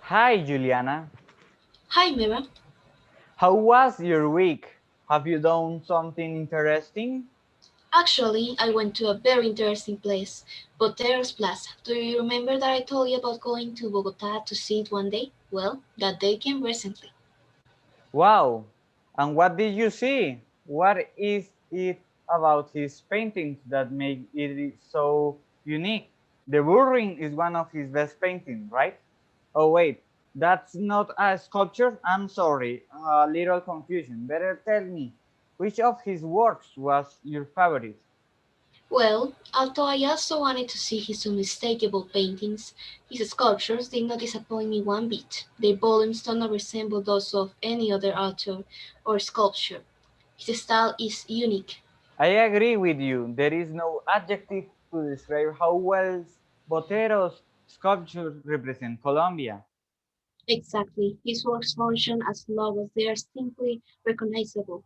Hi, Juliana. Hi, Mera. How was your week? Have you done something interesting? Actually, I went to a very interesting place, Boteros Plaza. Do you remember that I told you about going to Bogota to see it one day? Well, that day came recently. Wow! And what did you see? What is it about his paintings that make it so unique? The Burring is one of his best paintings, right? Oh wait, that's not a sculpture? I'm sorry, a little confusion. Better tell me, which of his works was your favorite? Well, although I also wanted to see his unmistakable paintings, his sculptures did not disappoint me one bit. Their volumes do not resemble those of any other author or sculpture. His style is unique. I agree with you. There is no adjective to describe how well Botero's sculptures represent Colombia. Exactly. His works function as logos, they are simply recognizable.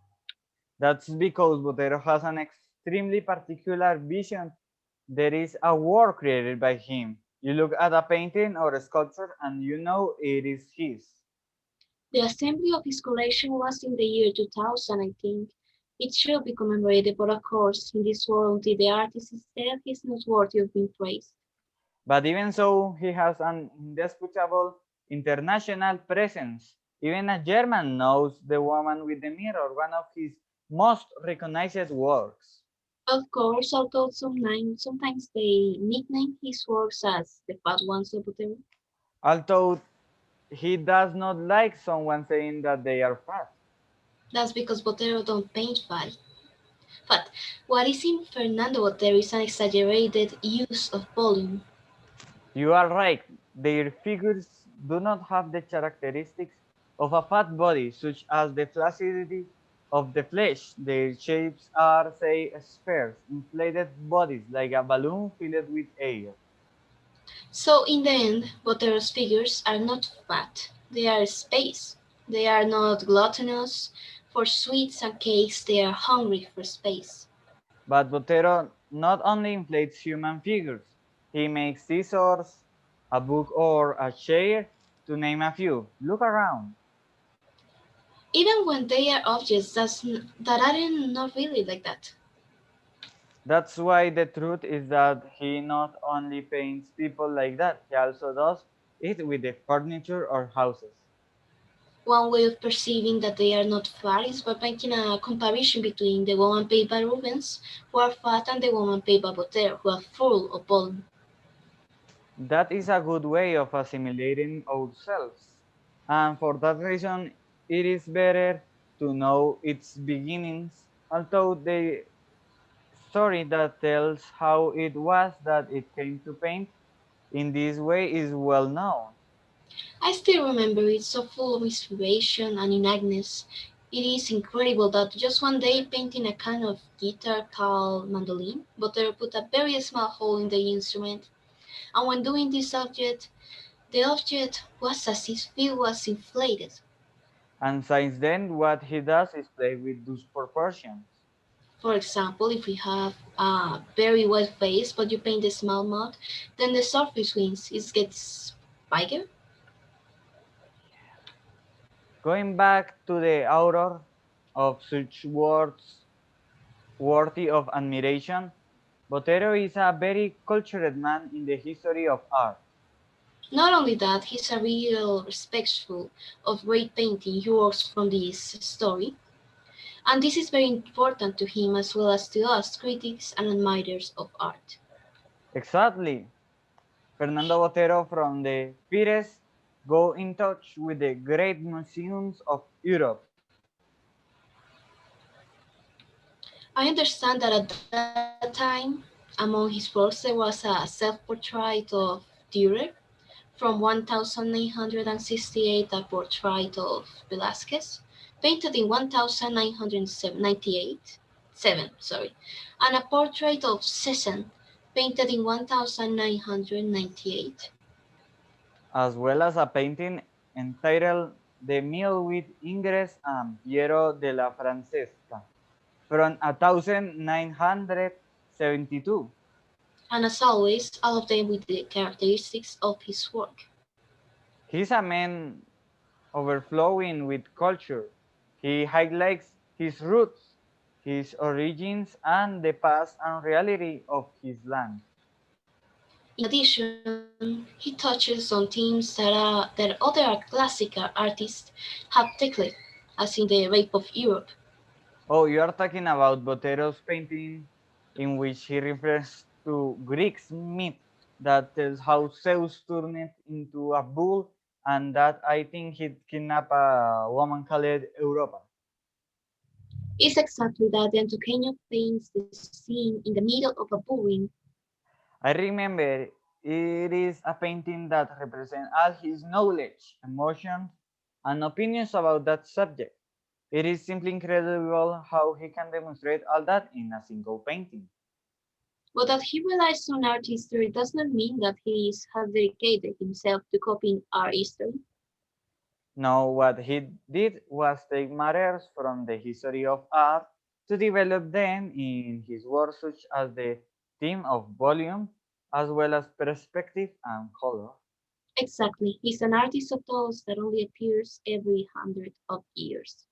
That's because Botero has an extremely particular vision. There is a work created by him. You look at a painting or a sculpture and you know it is his. The assembly of his collection was in the year 2000, I think. It should be commemorated, but of course, in this world, until the artist is dead, he's not worthy of being praised. But even so, he has an indisputable international presence. Even a German knows The Woman with the Mirror, one of his most recognized works. Of course, although sometimes they nickname his works as the fat ones of Botero. Although he does not like someone saying that they are fat. That's because Botero don't paint fat. But what is in Fernando Botero is an exaggerated use of volume. You are right, their figures do not have the characteristics of a fat body, such as the flaccidity of the flesh. Their shapes are, say, spheres, inflated bodies like a balloon filled with air. So in the end, Botero's figures are not fat, they are space. They are not gluttonous for sweets and cakes, they are hungry for space. But Botero not only inflates human figures, he makes scissors, a book, or a chair, to name a few. Look around. Even when they are objects that aren't not really like that. That's why the truth is that he not only paints people like that, he also does it with the furniture or houses. One way of perceiving that they are not fat is by making a comparison between the woman paid by Rubens, who are fat, and the woman paid by Botero, who are full of volume. That is a good way of assimilating ourselves. And for that reason, it is better to know its beginnings, although the story that tells how it was that it came to paint in this way is well known. I still remember it, so full of inspiration and uniqueness. It is incredible that just one day painting a kind of guitar called mandolin, Botero put a very small hole in the instrument, and when doing this object, the object was as if it was inflated. And since then, what he does is play with those proportions. For example, if we have a very wet face but you paint a small mud, then the surface wins, it gets bigger. Going back to the author of such words worthy of admiration, Botero is a very cultured man in the history of art. Not only that, he's a real respectful of great painting. He works from this story. And this is very important to him as well as to us, critics and admirers of art. Exactly. Fernando Botero from the Pires go in touch with the great museums of Europe. I understand that at that time, among his works, there was a self portrait of Dürer from 1968, a portrait of Velázquez, painted in 1998, 7, sorry, and a portrait of Cézanne, painted in 1998. as well as a painting entitled The Meal with Ingres and Piero della Francesca from 1972. And as always, all of them with the characteristics of his work. He's a man overflowing with culture. He highlights his roots, his origins, and the past and reality of his land. In addition, he touches on themes that other classical artists have tackled, as in The Rape of Europe. Oh, you are talking about Botero's painting, in which he refers to Greek myth that tells how Zeus turned into a bull and that I think he kidnapped a woman called Europa. It's exactly that the Antioqueño paints the scene in the middle of a bull. I remember it is a painting that represents all his knowledge, emotions, and opinions about that subject. It is simply incredible how he can demonstrate all that in a single painting. But that he relies on art history does not mean that has dedicated himself to copying art history. Now, what he did was take matters from the history of art to develop them in his work, such as the theme of volume, as well as perspective and color. Exactly, he's an artist of those that only appears every hundred of years.